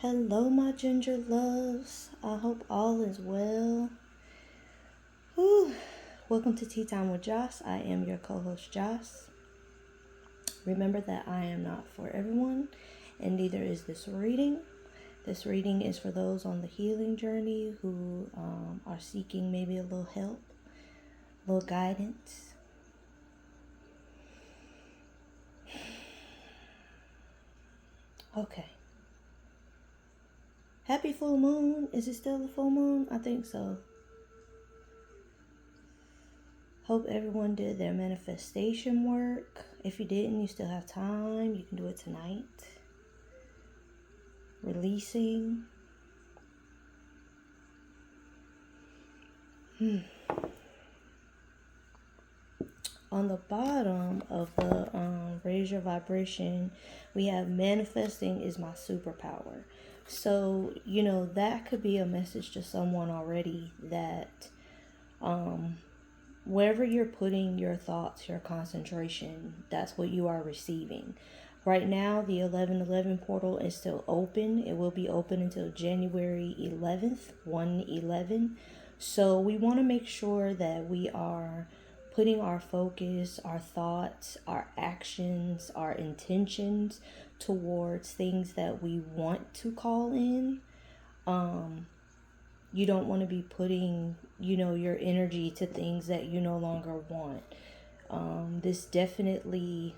Hello, my ginger loves. I hope all is well. Whew. Welcome to Tea Time with Joss. I am your co-host, Joss. Remember that I am not for everyone, and neither is this reading. This reading is for those on the healing journey who are seeking maybe a little help, a little guidance. Okay. Happy full moon. Is it still the full moon? I think so. Hope everyone did their manifestation work. If you didn't, you still have time. You can do it tonight. Releasing. On the bottom of the raise your vibration, we have manifesting is my superpower. So, that could be a message to someone already that wherever you're putting your thoughts, your concentration, that's what you are receiving. Right now, the 1111 portal is still open. It will be open until January 11th, 1/11. So we want to make sure that we are putting our focus, our thoughts, our actions, our intentions towards things that we want to call in. You don't want to be putting, your energy to things that you no longer want. This definitely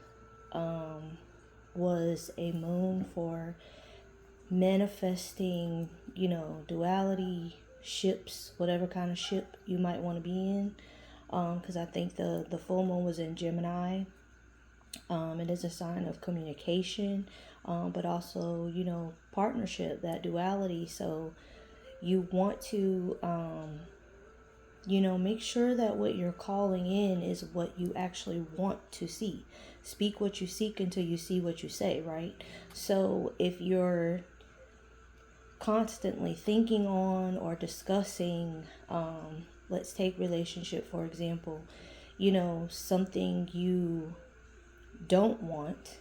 was a moon for manifesting, duality, ships, whatever kind of ship you might want to be in. Because I think the full moon was in Gemini. It is a sign of communication, but also, partnership, that duality. So you want to, make sure that what you're calling in is what you actually want to see. Speak what you seek until you see what you say, right? So if you're constantly thinking on or discussing, let's take relationship, for example, something you don't want.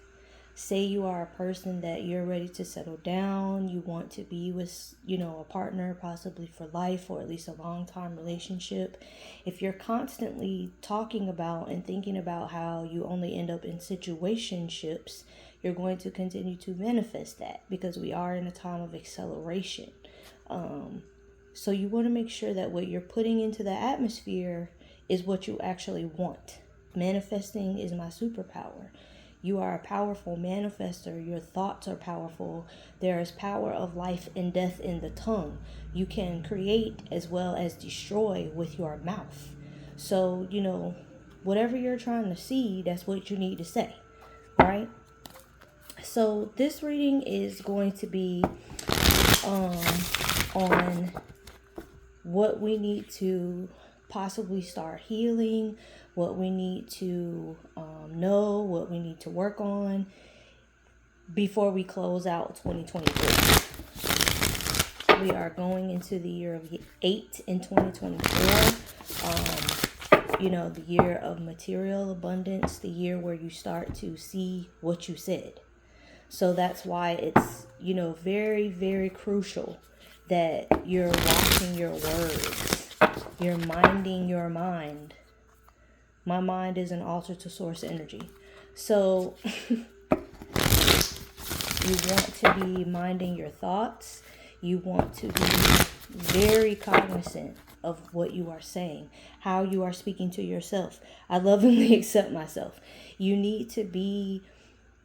Say you are a person that you're ready to settle down, you want to be with, a partner possibly for life or at least a long-time relationship. If you're constantly talking about and thinking about how you only end up in situationships, you're going to continue to manifest that because we are in a time of acceleration. So you want to make sure that what you're putting into the atmosphere is what you actually want. Manifesting is my superpower. You are a powerful manifester. Your thoughts are powerful. There is power of life and death in the tongue. You can create as well as destroy with your mouth. So, whatever you're trying to see, that's what you need to say, right? So this reading is going to be on what we need to possibly start healing, what we need to know, what we need to work on before we close out 2023. We are going into the year of 8 in 2024. The year of material abundance, the year where you start to see what you said. So that's why it's, very, very crucial that you're watching your words. You're minding your mind. My mind is an altar to source energy. So you want to be minding your thoughts. You want to be very cognizant of what you are saying, how you are speaking to yourself. I lovingly accept myself. You need to be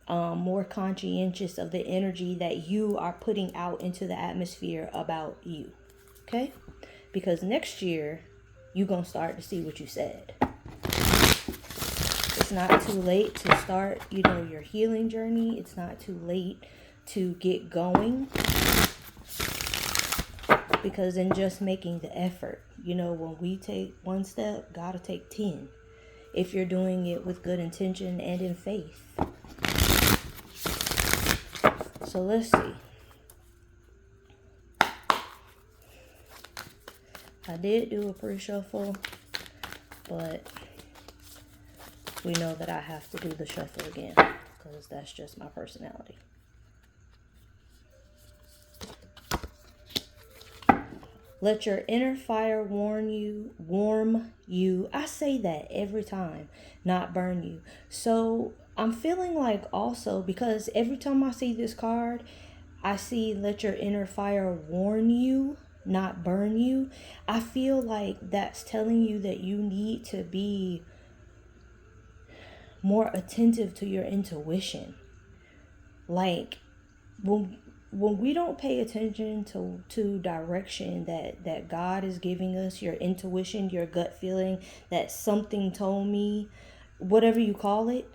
more conscientious of the energy that you are putting out into the atmosphere about you. Okay? Because next year, you're going to start to see what you said. It's not too late to start, your healing journey. It's not too late to get going. Because in just making the effort, when we take one step, God will take 10. If you're doing it with good intention and in faith. So let's see. I did do a pre-shuffle, but we know that I have to do the shuffle again because that's just my personality. Let your inner fire warm you. I say that every time, not burn you. So I'm feeling like also, because every time I see this card, I see let your inner fire warn you, not burn you. I feel like that's telling you that you need to be more attentive to your intuition. Like, when we don't pay attention to direction that God is giving us, your intuition, your gut feeling, that something told me, whatever you call it,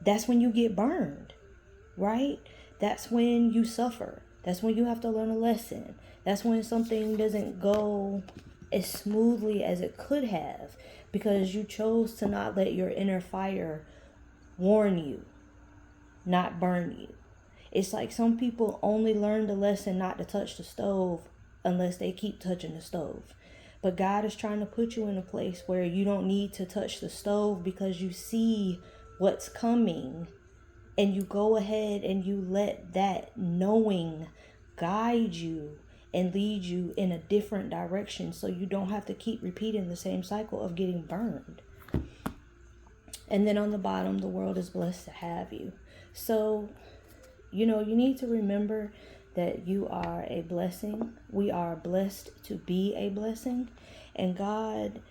that's when you get burned, right? That's when you suffer. That's when you have to learn a lesson. That's when something doesn't go as smoothly as it could have, because you chose to not let your inner fire warn you, not burn you. It's like some people only learn the lesson not to touch the stove unless they keep touching the stove. But God is trying to put you in a place where you don't need to touch the stove, because you see what's coming, and you go ahead and you let that knowing guide you and lead you in a different direction, so you don't have to keep repeating the same cycle of getting burned. And then on the bottom, the world is blessed to have you. So, you need to remember that you are a blessing. We are blessed to be a blessing. And God,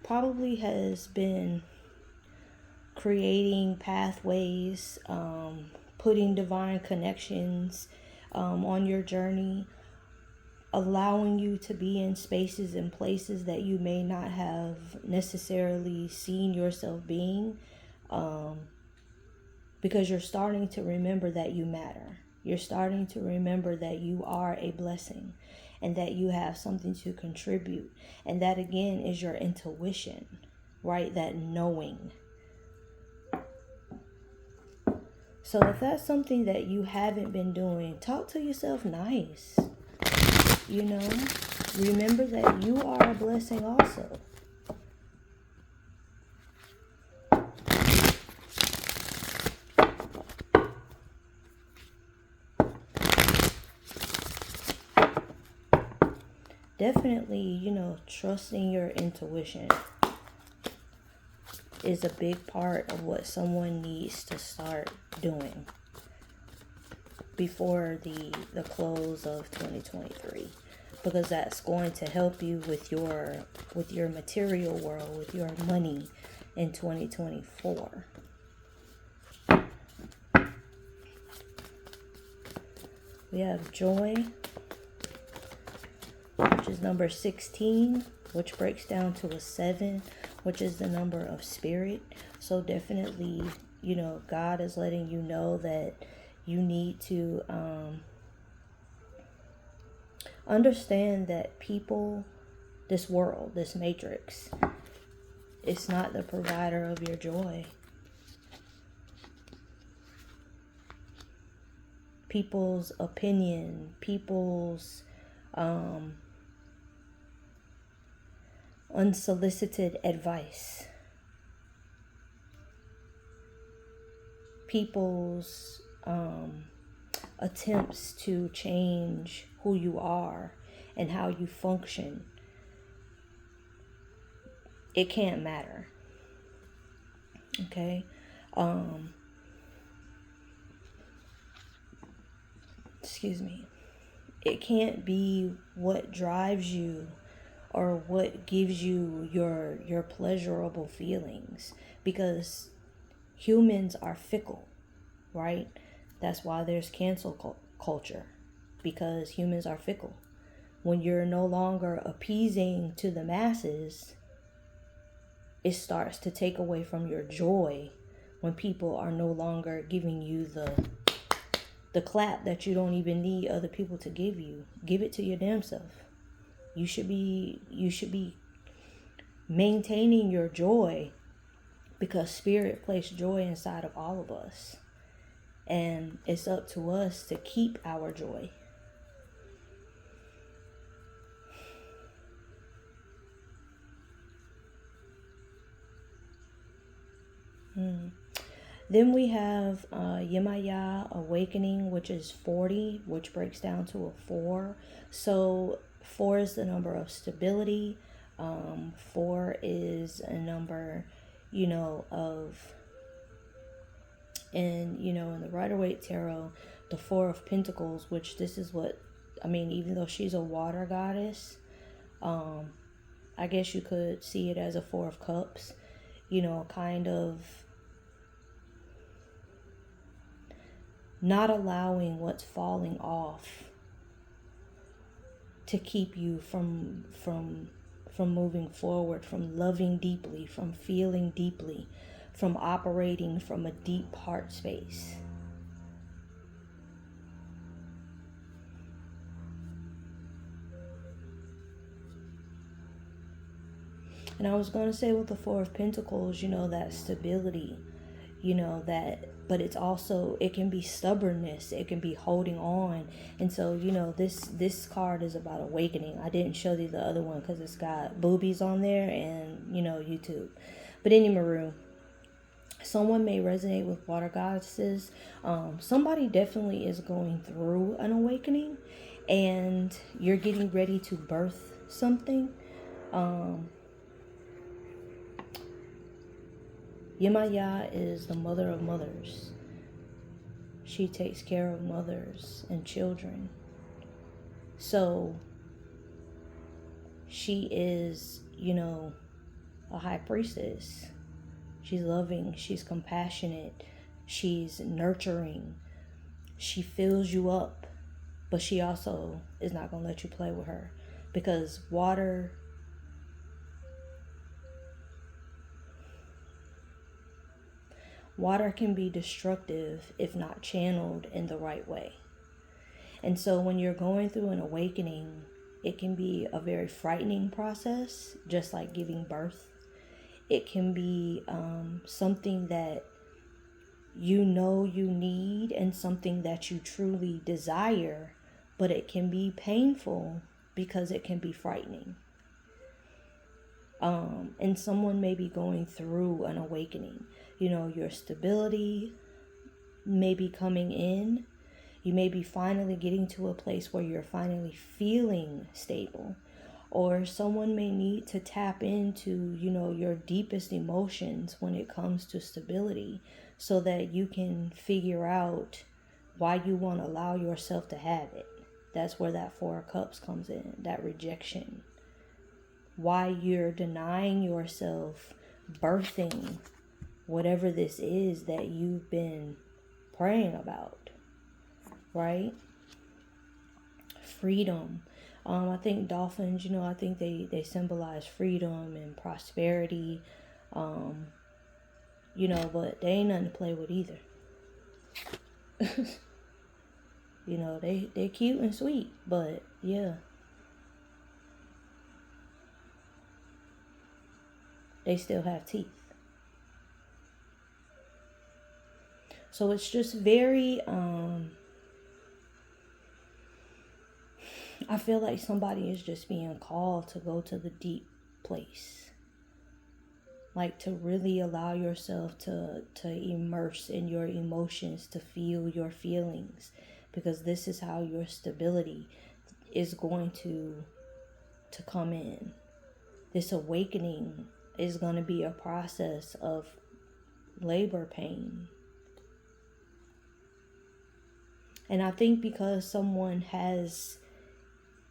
probably has been creating pathways, putting divine connections on your journey, allowing you to be in spaces and places that you may not have necessarily seen yourself being, because you're starting to remember that you matter. You're starting to remember that you are a blessing and that you have something to contribute. And that, again, is your intuition, right? That knowing. So if that's something that you haven't been doing, talk to yourself nice. Remember that you are a blessing also. Definitely, trusting your intuition is a big part of what someone needs to start doing before the close of 2023, because that's going to help you with your material world, with your money in 2024. We have joy, which is number 16, which breaks down to a 7, which is the number of spirit. So definitely, God is letting you know that you need to understand that people, this world, this matrix, it's not the provider of your joy. People's opinion, people's unsolicited advice, people's attempts to change who you are and how you function, it can't matter. Okay? Excuse me. It can't be what drives you or what gives you your pleasurable feelings, because humans are fickle, right? That's why there's cancel culture, because humans are fickle. When you're no longer appeasing to the masses, it starts to take away from your joy when people are no longer giving you the clap that you don't even need other people to give you. Give it to your damn self. You should be maintaining your joy, because spirit placed joy inside of all of us. And it's up to us to keep our joy. Then we have Yemaya Awakening, which is 40, which breaks down to a 4. So 4 is the number of stability. 4 is a number, of, and, in the Rider-Waite Tarot, the 4 of Pentacles, which this is what, even though she's a water goddess, I guess you could see it as a 4 of Cups, kind of not allowing what's falling off to keep you from moving forward, from loving deeply, from feeling deeply, from operating from a deep heart space. And I was going to say with the 4 of Pentacles, that stability, but it's also, it can be stubbornness, it can be holding on. And so, this card is about awakening. I didn't show you the other one because it's got boobies on there and, YouTube. But anyway, someone may resonate with water goddesses. Somebody definitely is going through an awakening and you're getting ready to birth something. Yemaya is the mother of mothers. She takes care of mothers and children. So she is, a high priestess. She's loving, she's compassionate, she's nurturing. She fills you up, but she also is not going to let you play with her, because water can be destructive if not channeled in the right way. And so when you're going through an awakening, it can be a very frightening process, just like giving birth. It can be something that you need and something that you truly desire, but it can be painful because it can be frightening. And someone may be going through an awakening. Your stability may be coming in. You may be finally getting to a place where you're finally feeling stable. Or someone may need to tap into, your deepest emotions when it comes to stability, so that you can figure out why you want to allow yourself to have it. That's where that 4 of Cups comes in, that rejection. Why you're denying yourself birthing whatever this is that you've been praying about, right? Freedom. I think dolphins, I think they symbolize freedom and prosperity, but they ain't nothing to play with either. They're cute and sweet, but yeah. They still have teeth. So it's just very, I feel like somebody is just being called to go to the deep place. Like to really allow yourself to immerse in your emotions, to feel your feelings. Because this is how your stability is going to come in. This awakening is going to be a process of labor pain. And I think because someone has,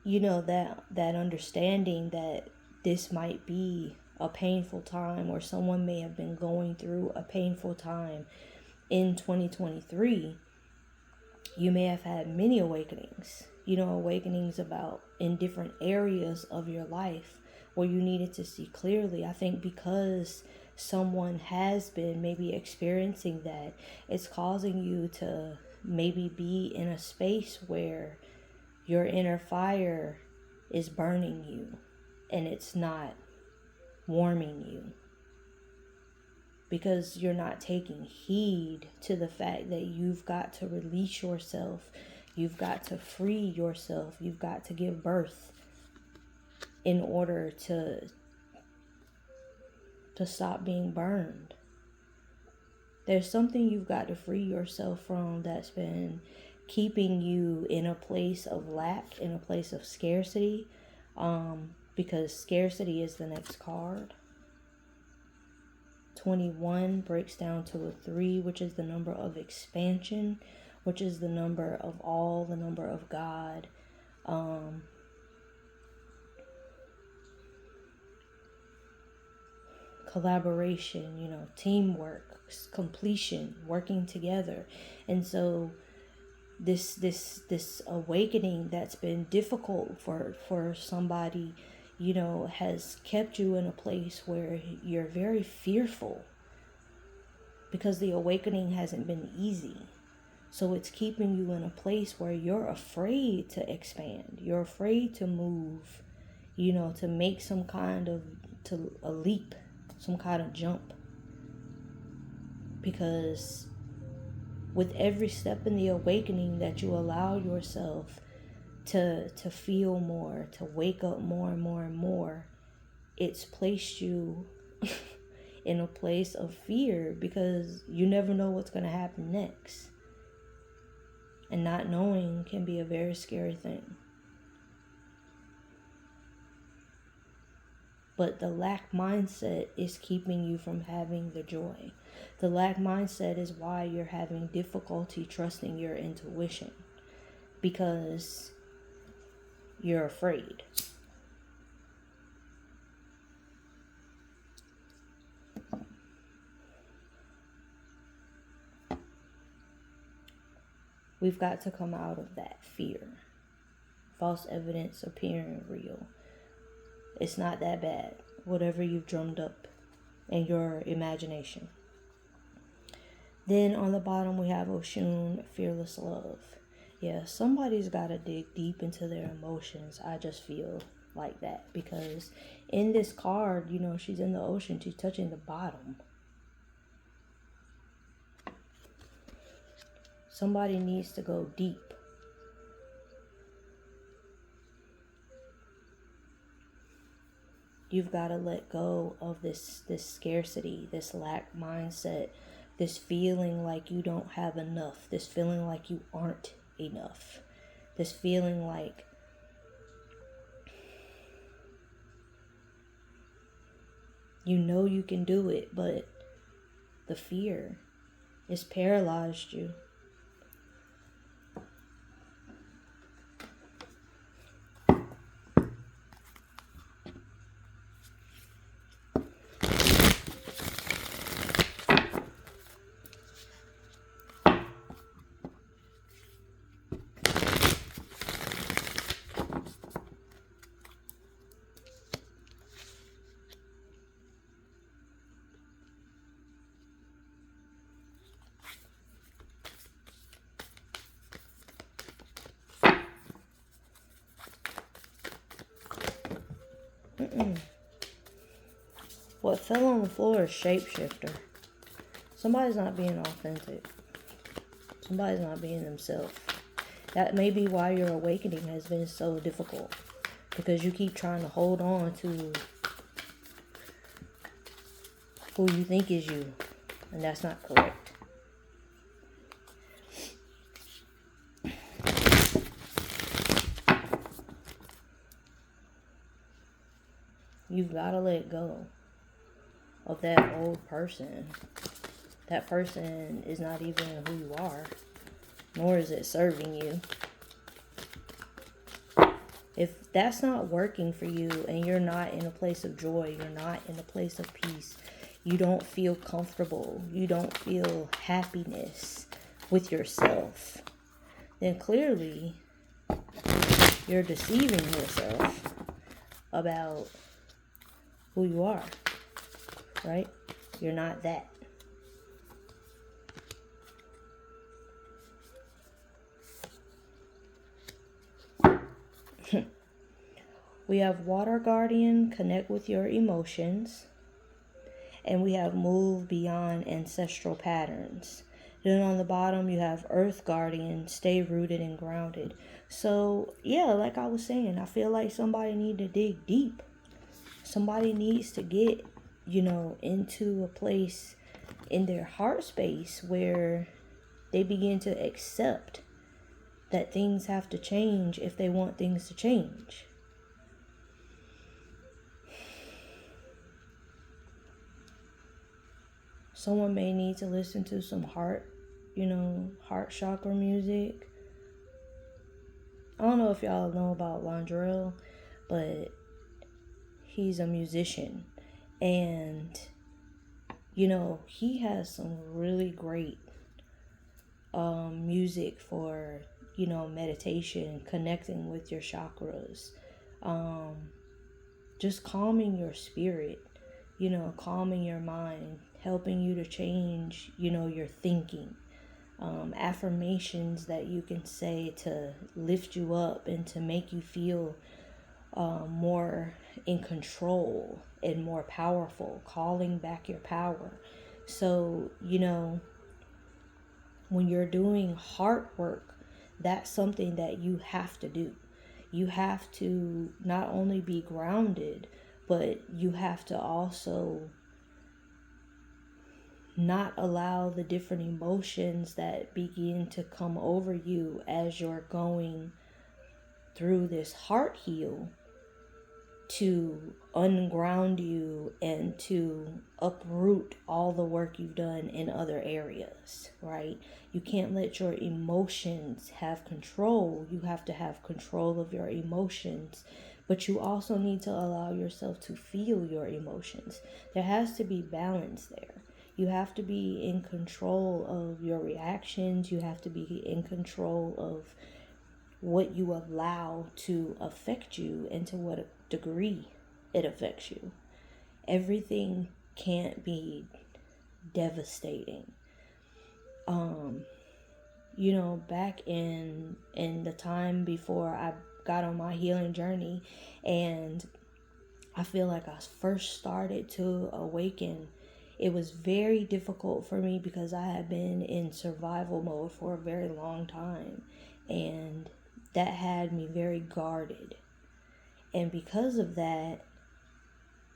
that understanding that this might be a painful time, or someone may have been going through a painful time in 2023, you may have had many awakenings, awakenings about in different areas of your life where you needed to see clearly. I think because someone has been maybe experiencing that, it's causing you to maybe be in a space where your inner fire is burning you and it's not warming you, because you're not taking heed to the fact that you've got to release yourself, you've got to free yourself, you've got to give birth in order to stop being burned. There's something you've got to free yourself from that's been keeping you in a place of lack, in a place of scarcity, because scarcity is the next card. 21 breaks down to a 3, which is the number of expansion, which is the number of all, the number of God. Collaboration, teamwork, completion, working together. And so this awakening that's been difficult for somebody, has kept you in a place where you're very fearful, because the awakening hasn't been easy. So it's keeping you in a place where you're afraid to expand. You're afraid to move, to make a leap, some kind of jump. Because with every step in the awakening that you allow yourself to feel more, to wake up more and more and more, it's placed you in a place of fear, because you never know what's going to happen next. And not knowing can be a very scary thing. But the lack mindset is keeping you from having the joy. The lack mindset is why you're having difficulty trusting your intuition, because you're afraid. We've got to come out of that fear. False evidence appearing real. It's not that bad, whatever you've drummed up in your imagination. Then on the bottom we have Oshun, fearless love. Yeah, somebody's got to dig deep into their emotions. I just feel like that, because in this card, she's in the ocean. She's touching the bottom. Somebody needs to go deep. You've got to let go of this scarcity, this lack mindset, this feeling like you don't have enough, this feeling like you aren't enough, this feeling like you can do it, but the fear has paralyzed you. What fell on the floor is shapeshifter. Somebody's not being authentic. Somebody's not being themselves. That may be why your awakening has been so difficult, because you keep trying to hold on to who you think is you, and that's not correct. You've got to let go of that old person. That person is not even who you are, nor is it serving you. If that's not working for you, and you're not in a place of joy, you're not in a place of peace, you don't feel comfortable, you don't feel happiness with yourself, then clearly you're deceiving yourself about who you are, right? You're not that. We have Water Guardian, connect with your emotions. And we have move beyond ancestral patterns. Then on the bottom, you have Earth Guardian, stay rooted and grounded. So, yeah, like I was saying, I feel like somebody needs to dig deep. Somebody needs to get, into a place in their heart space where they begin to accept that things have to change if they want things to change. Someone may need to listen to some heart chakra music. I don't know if y'all know about Londrell, but he's a musician. And, he has some really great music for, meditation, connecting with your chakras, just calming your spirit, calming your mind, helping you to change, your thinking. Affirmations that you can say to lift you up and to make you feel more in control and more powerful, calling back your power. So, when you're doing heart work, that's something that you have to do. You have to not only be grounded, but you have to also not allow the different emotions that begin to come over you as you're going through this heart heal to unground you and to uproot all the work you've done in other areas, right? You can't let your emotions have control. You have to have control of your emotions, but you also need to allow yourself to feel your emotions. There has to be balance there. You have to be in control of your reactions. You have to be in control of what you allow to affect you and to what degree it affects you. Everything can't be devastating. Back in the time before I got on my healing journey, and I feel like I first started to awaken, it was very difficult for me because I had been in survival mode for a very long time, and that had me very guarded. And because of that,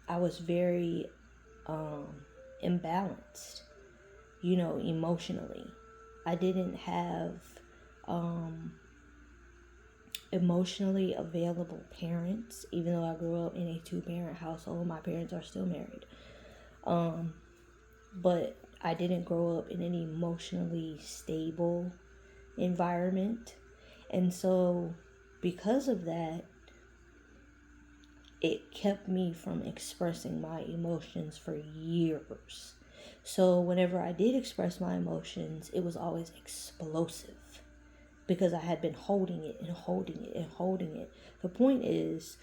I was very imbalanced, emotionally. I didn't have emotionally available parents, even though I grew up in a 2-parent household. My parents are still married. But I didn't grow up in an emotionally stable environment. And so because of that, it kept me from expressing my emotions for years. So whenever I did express my emotions, it was always explosive because I had been holding it and holding it and holding it. The point is,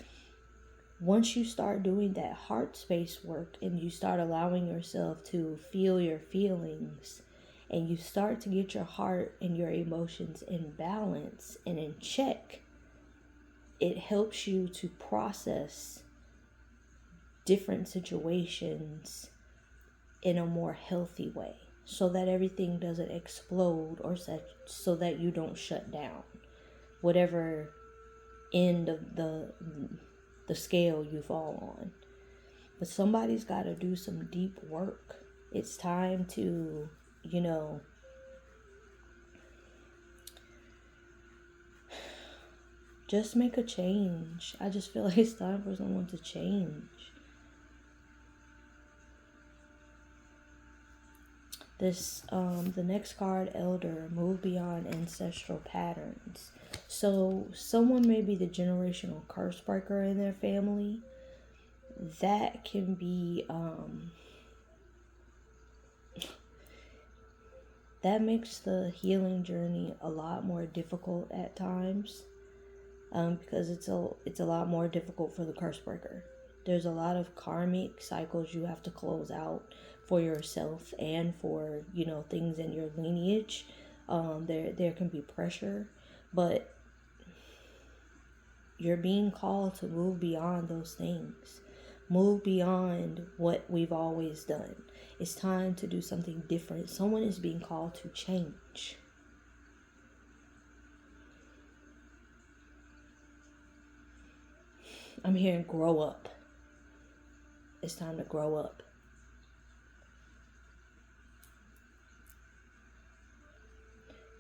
once you start doing that heart space work and you start allowing yourself to feel your feelings and you start to get your heart and your emotions in balance and in check, it helps you to process different situations in a more healthy way so that everything doesn't explode or so that you don't shut down whatever end of the scale you fall on. But somebody's got to do some deep work. It's time to, just make a change. I just feel like it's time for someone to change. The next card, Elder, move beyond ancestral patterns. So someone may be the generational curse breaker in their family. That can be, that makes the healing journey a lot more difficult at times, because it's a lot more difficult for the curse breaker. There's a lot of karmic cycles you have to close out for yourself and for, things in your lineage. There can be pressure, but you're being called to move beyond those things. Move beyond what we've always done. It's time to do something different. Someone is being called to change. I'm hearing grow up. It's time to grow up.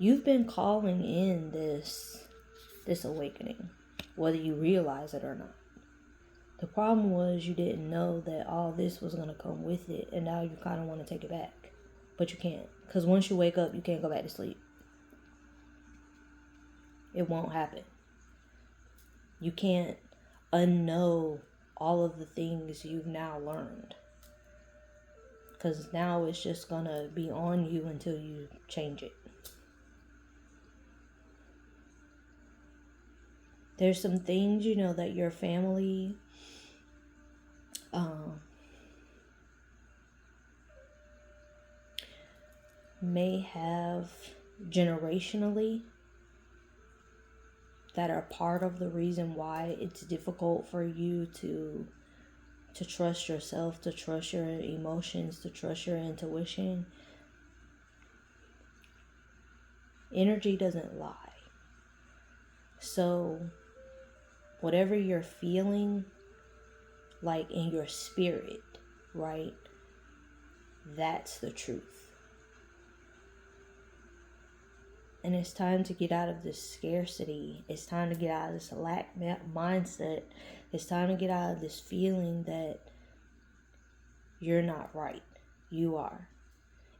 You've been calling in this awakening, whether you realize it or not. The problem was you didn't know that all this was going to come with it, and now you kind of want to take it back. But you can't, because once you wake up, you can't go back to sleep. It won't happen. You can't unknow all of the things you've now learned, because now it's just going to be on you until you change it. There's some things, that your family may have generationally that are part of the reason why it's difficult for you to trust yourself, to trust your emotions, to trust your intuition. Energy doesn't lie. So whatever you're feeling, like in your spirit, right? That's the truth. And it's time to get out of this scarcity. It's time to get out of this lack mindset. It's time to get out of this feeling that you're not right. You are.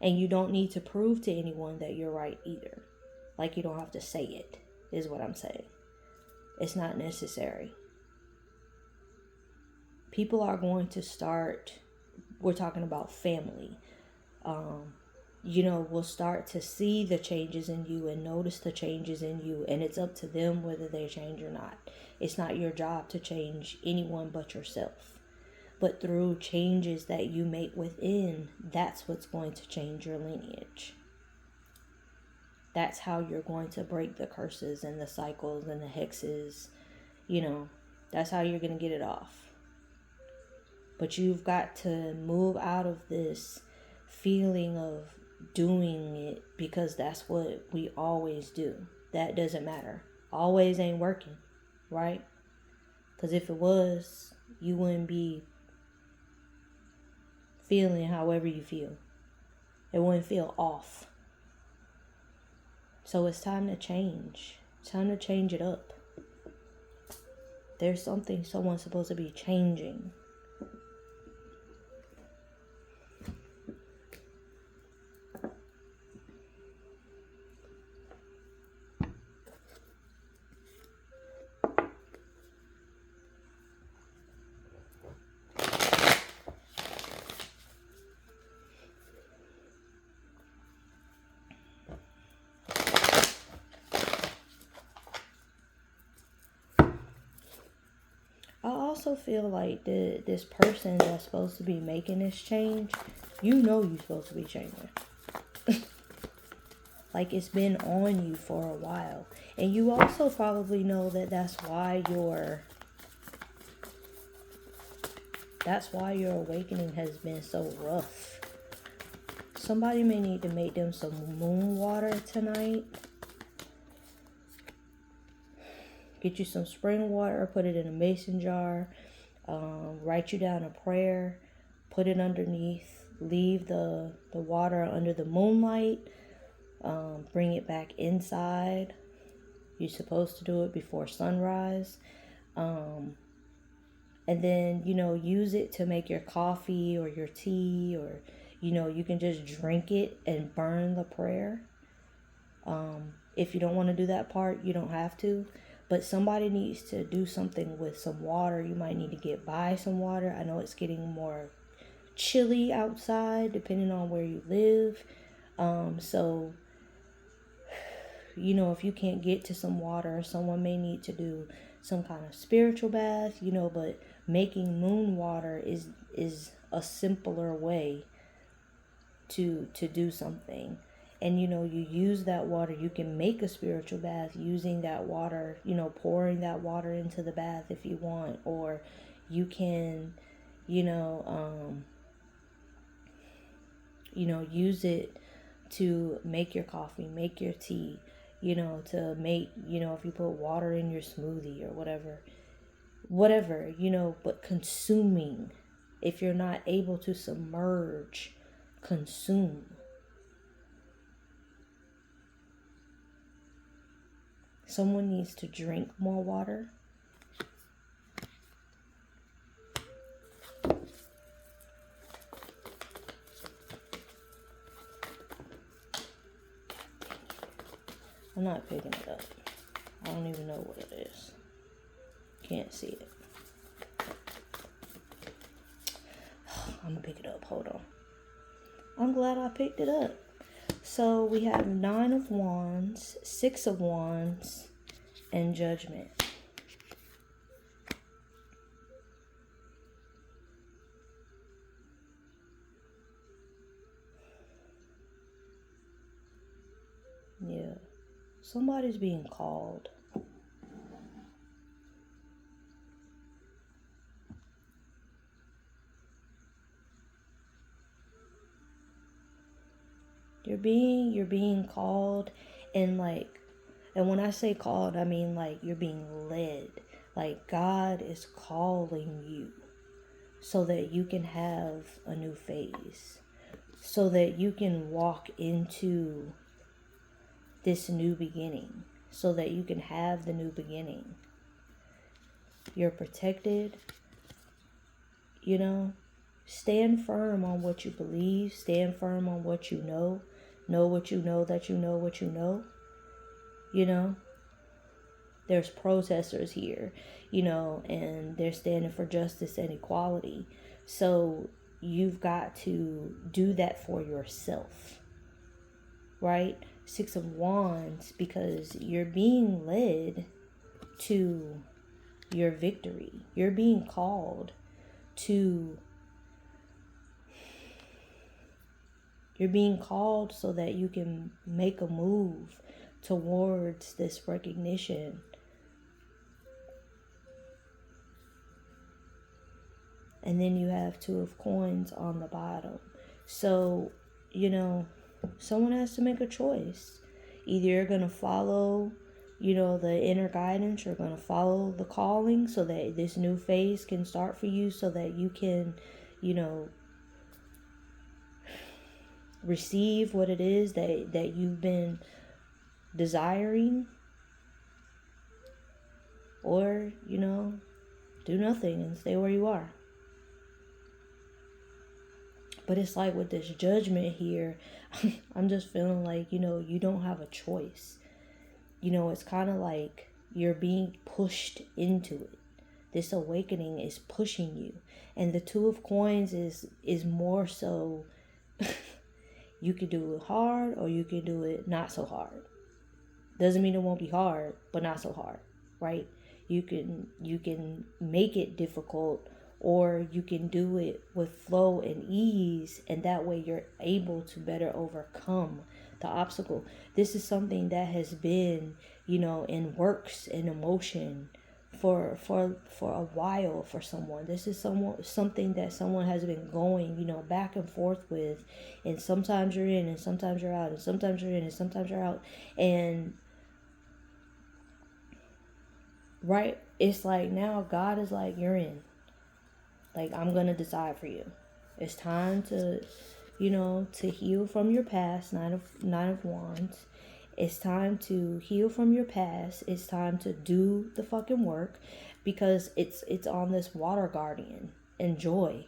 And you don't need to prove to anyone that you're right either. Like, you don't have to say it, is what I'm saying. It's not necessary. People are going to start, we're talking about family, will start to see the changes in you and notice the changes in you. And it's up to them whether they change or not. It's not your job to change anyone but yourself. But through changes that you make within, that's what's going to change your lineage. That's how you're going to break the curses and the cycles and the hexes. That's how you're going to get it off. But you've got to move out of this feeling of doing it because that's what we always do. That doesn't matter. Always ain't working, right? Because if it was, you wouldn't be feeling however you feel. It wouldn't feel off. So it's time to change. It's time to change it up. There's something someone's supposed to be changing. I also feel like this person that's supposed to be making this change, you're supposed to be changing. Like, it's been on you for a while. And you also probably know that that's why your awakening has been so rough. Somebody may need to make them some moon water tonight. Get you some spring water, put it in a mason jar, write you down a prayer, put it underneath, leave the water under the moonlight, bring it back inside. You're supposed to do it before sunrise. And then, use it to make your coffee or your tea, or, you can just drink it and burn the prayer. If you don't want to do that part, you don't have to. But somebody needs to do something with some water. You might need to buy some water. I know it's getting more chilly outside, depending on where you live. So, if you can't get to some water, someone may need to do some kind of spiritual bath, but making moon water is a simpler way to do something. And, you use that water. You can make a spiritual bath using that water, pouring that water into the bath if you want. Or you can, use it to make your coffee, make your tea, to make, if you put water in your smoothie or whatever, but consuming. If you're not able to submerge, consume. Someone needs to drink more water. I'm not picking it up. I don't even know what it is. Can't see it. I'm gonna pick it up. Hold on. I'm glad I picked it up. So we have 9 of Wands, 6 of Wands, and Judgment. Yeah. Somebody's being called. You're being called, and when I say called, I mean like you're being led. Like God is calling you so that you can have a new phase, so that you can walk into this new beginning, so that you can have the new beginning. You're protected, you know. Stand firm on what you believe. Stand firm on what you know. Know what you know that you know what you know. You know, there's protesters here, you know, and they're standing for justice and equality. So you've got to do that for yourself, right? 6 of Wands, because you're being led to your victory. You're being called to, you're being called so that you can make a move towards this recognition. And then you have 2 of Coins on the bottom. So, you know, someone has to make a choice. Either you're going to follow, you know, the inner guidance, you're going to follow the calling so that this new phase can start for you, so that you can, you know, receive what it is that you've been desiring. Or, you know, do nothing and stay where you are. But it's like with this Judgment here, I'm just feeling like, you know, you don't have a choice. You know, it's kind of like you're being pushed into it. This awakening is pushing you. And the 2 of Coins is more so you can do it hard or you can do it not so hard. Doesn't mean it won't be hard, but not so hard, right? You can make it difficult, or you can do it with flow and ease, and that way you're able to better overcome the obstacle. This is something that has been, you know, in works and emotion for a while for someone. This is something that someone has been going, you know, back and forth with, and sometimes you're in and sometimes you're out, and sometimes you're in and sometimes you're out, and right, it's like now God is like, you're in. Like, I'm gonna decide for you. It's time to, you know, to heal from your past. Nine of Wands. It's time to heal from your past. It's time to do the fucking work, because it's on this water guardian. Enjoy.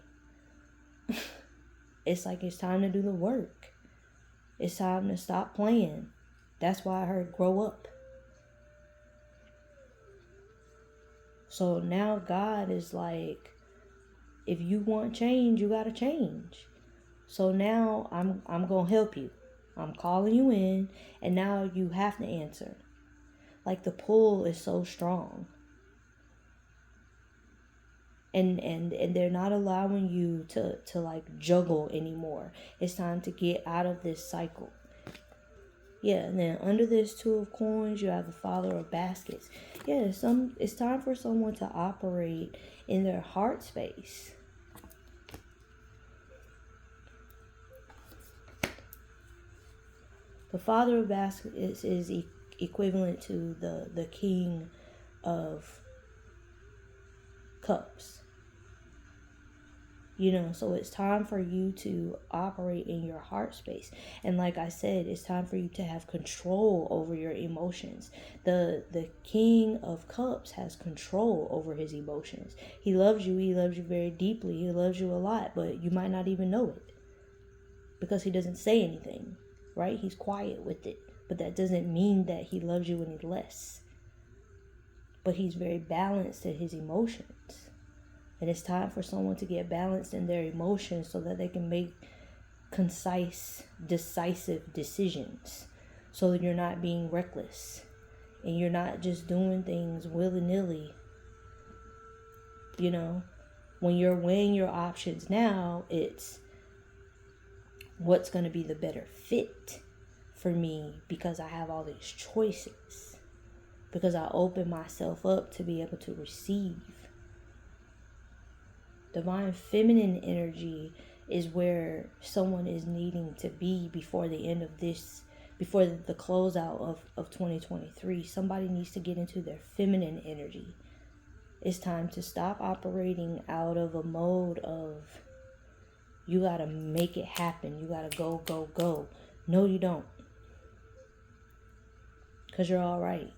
It's like it's time to do the work. It's time to stop playing. That's why I heard grow up. So now God is like, if you want change, you gotta change. So now I'm gonna help you. I'm calling you in, and now you have to answer. Like, the pull is so strong. And they're not allowing you to like juggle anymore. It's time to get out of this cycle. Yeah, and then under this 2 of Coins, you have the Father of Baskets. Yeah, it's time for someone to operate in their heart space. The Father of Baskets is equivalent to the King of Cups. So it's time for you to operate in your heart space. And like I said, it's time for you to have control over your emotions. The King of Cups has control over his emotions. He loves you. He loves you very deeply. He loves you a lot, but you might not even know it because he doesn't say anything, right? He's quiet with it. But that doesn't mean that he loves you any less. But he's very balanced in his emotions. And it's time for someone to get balanced in their emotions so that they can make concise, decisive decisions. So that you're not being reckless. And you're not just doing things willy-nilly. When you're weighing your options now, it's what's going to be the better fit for me because I have all these choices. Because I open myself up to be able to receive. Divine feminine energy is where someone is needing to be before the end of this, before the closeout of 2023. Somebody needs to get into their feminine energy. It's time to stop operating out of a mode of, you gotta make it happen. You gotta go, go, go. No, you don't. Because you're all right.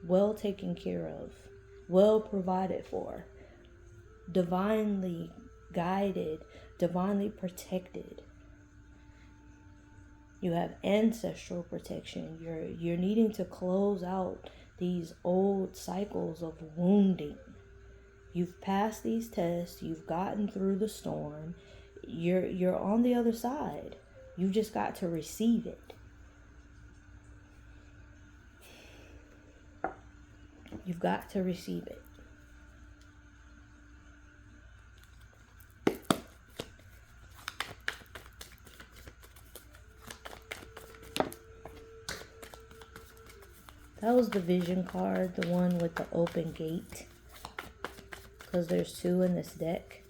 Well taken care of. Well provided for, divinely guided, divinely protected. You have ancestral protection. You're needing to close out these old cycles of wounding. You've passed these tests. You've gotten through the storm. You're on the other side. You just got to receive it. You've got to receive it. That was the vision card, the one with the open gate. Because there's 2 in this deck.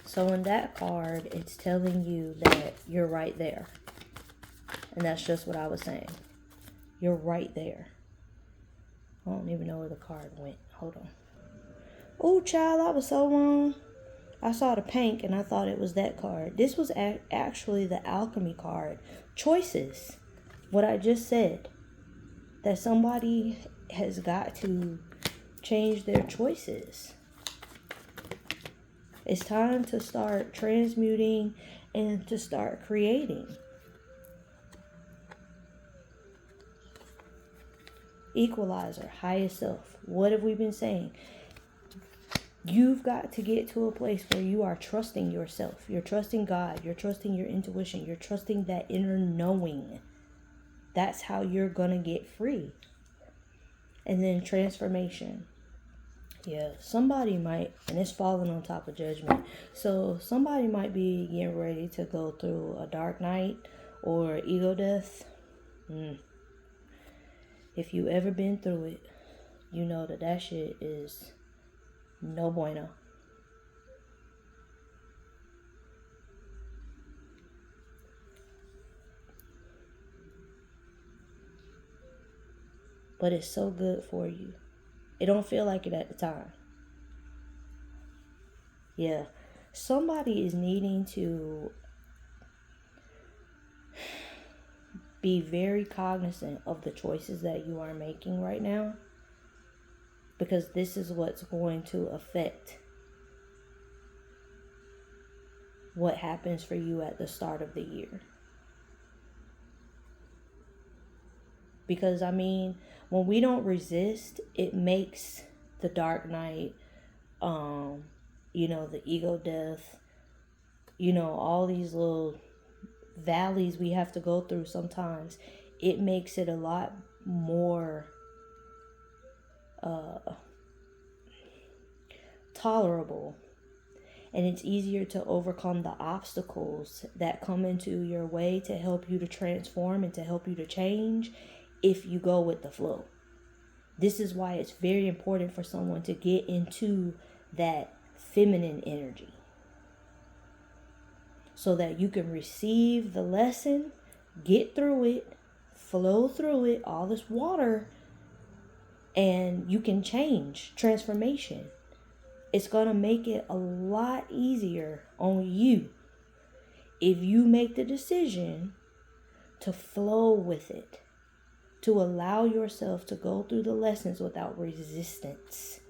So in that card, it's telling you that you're right there. And that's just what I was saying. You're right there. I don't even know where the card went. Hold on. Oh, child, I was so wrong. I saw the pink and I thought it was that card. This was actually the alchemy card. Choices. What I just said. That somebody has got to change their choices. It's time to start transmuting and to start creating. Equalizer, highest self. What have we been saying? You've got to get to a place where you are trusting yourself. You're trusting God. You're trusting your intuition. You're trusting that inner knowing. That's how you're going to get free. And then transformation. Yeah, somebody might, and it's falling on top of judgment. So somebody might be getting ready to go through a dark night or ego death. If you ever been through it, you know that shit is no bueno. But it's so good for you. It don't feel like it at the time. Yeah. Somebody is needing to be very cognizant of the choices that you are making right now. Because this is what's going to affect what happens for you at the start of the year. Because, when we don't resist, it makes the dark night, the ego death, all these little valleys we have to go through sometimes. It makes it a lot more tolerable. And it's easier to overcome the obstacles that come into your way to help you to transform and to help you to change if you go with the flow. This is why it's very important for someone to get into that feminine energy. So that you can receive the lesson, get through it, flow through it, all this water, and you can change, transformation. It's going to make it a lot easier on you if you make the decision to flow with it, to allow yourself to go through the lessons without resistance.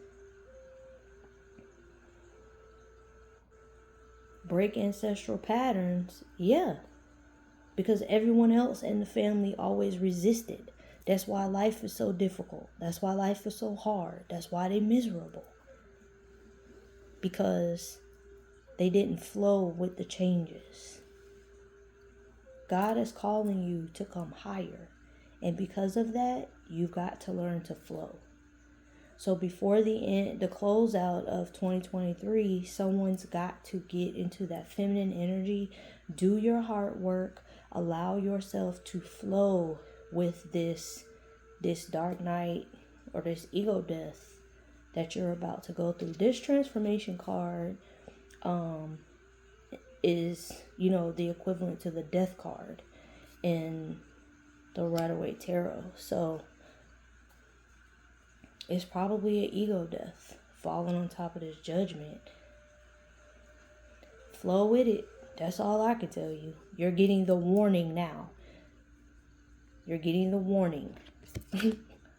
Break ancestral patterns, yeah, because everyone else in the family always resisted. That's why life is so difficult. That's why life is so hard. That's why they're miserable. Because they didn't flow with the changes. God is calling you to come higher. And because of that, you've got to learn to flow. So before the closeout of 2023, someone's got to get into that feminine energy, do your heart work, allow yourself to flow with this dark night or this ego death that you're about to go through. This transformation card is, the equivalent to the death card in the Rider-Waite Tarot. So it's probably an ego death falling on top of this judgment. Flow with it. That's all I can tell you. You're getting the warning now. You're getting the warning.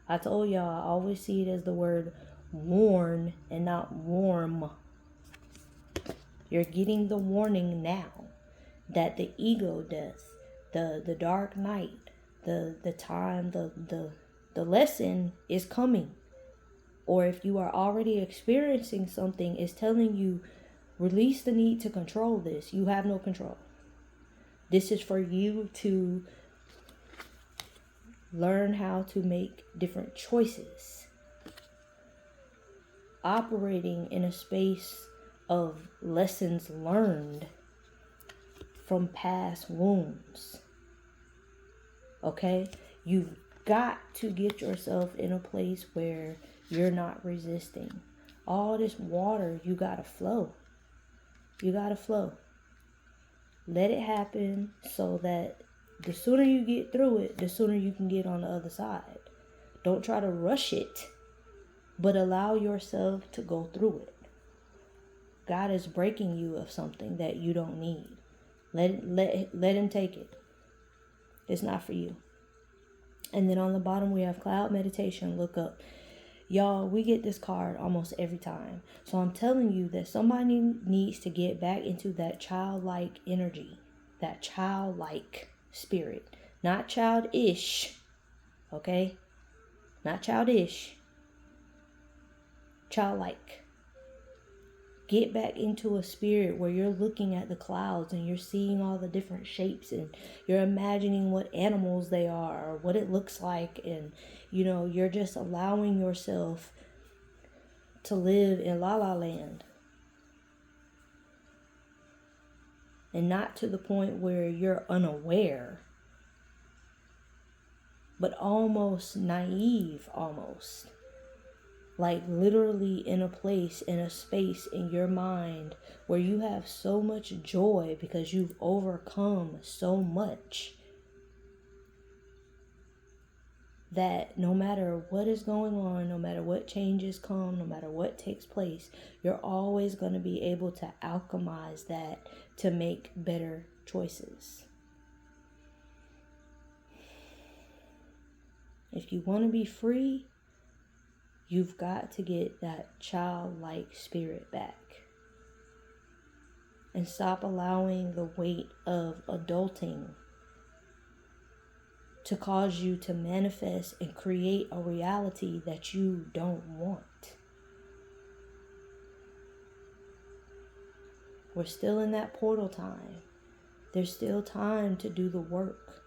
I told y'all, I always see it as the word warn and not warm. You're getting the warning now that the ego death, the dark night, the time, the lesson is coming. Or if you are already experiencing something, it's telling you, release the need to control this. You have no control. This is for you to learn how to make different choices. Operating in a space of lessons learned from past wounds. Okay? You've got to get yourself in a place where you're not resisting. All this water, you gotta flow. You gotta flow. Let it happen so that the sooner you get through it, the sooner you can get on the other side. Don't try to rush it, but allow yourself to go through it. God is breaking you of something that you don't need. Let him take it. It's not for you. And then on the bottom we have cloud meditation. Look up. Y'all, we get this card almost every time. So I'm telling you that somebody needs to get back into that childlike energy. That childlike spirit. Not childish. Okay? Not childish. Childlike. Get back into a spirit where you're looking at the clouds and you're seeing all the different shapes and you're imagining what animals they are or what it looks like, and you're just allowing yourself to live in la la land. And not to the point where you're unaware, but almost naive, almost. Like literally in a place, in a space in your mind where you have so much joy because you've overcome so much that no matter what is going on, no matter what changes come, no matter what takes place, you're always going to be able to alchemize that to make better choices. If you want to be free, you've got to get that childlike spirit back. And stop allowing the weight of adulting to cause you to manifest and create a reality that you don't want. We're still in that portal time. There's still time to do the work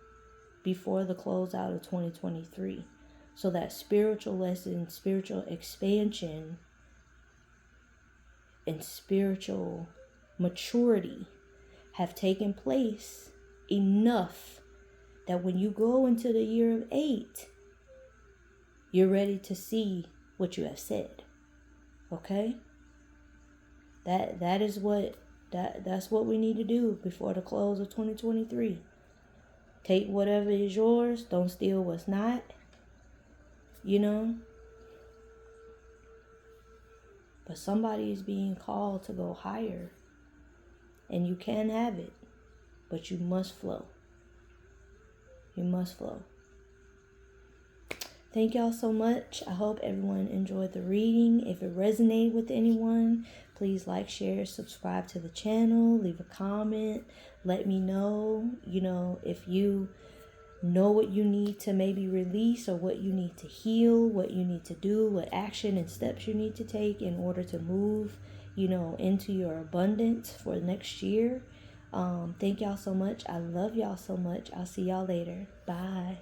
before the closeout of 2023. So that spiritual lesson, spiritual expansion, and spiritual maturity have taken place enough that when you go into the year of 8, you're ready to see what you have said. Okay? That's what we need to do before the close of 2023. Take whatever is yours, don't steal what's not. But somebody is being called to go higher. And you can have it. But you must flow. You must flow. Thank y'all so much. I hope everyone enjoyed the reading. If it resonated with anyone, please like, share, subscribe to the channel, leave a comment. Let me know, if you know what you need to maybe release or what you need to heal, what you need to do, what action and steps you need to take in order to move, into your abundance for next year. Thank y'all so much. I love y'all so much. I'll see y'all later. Bye.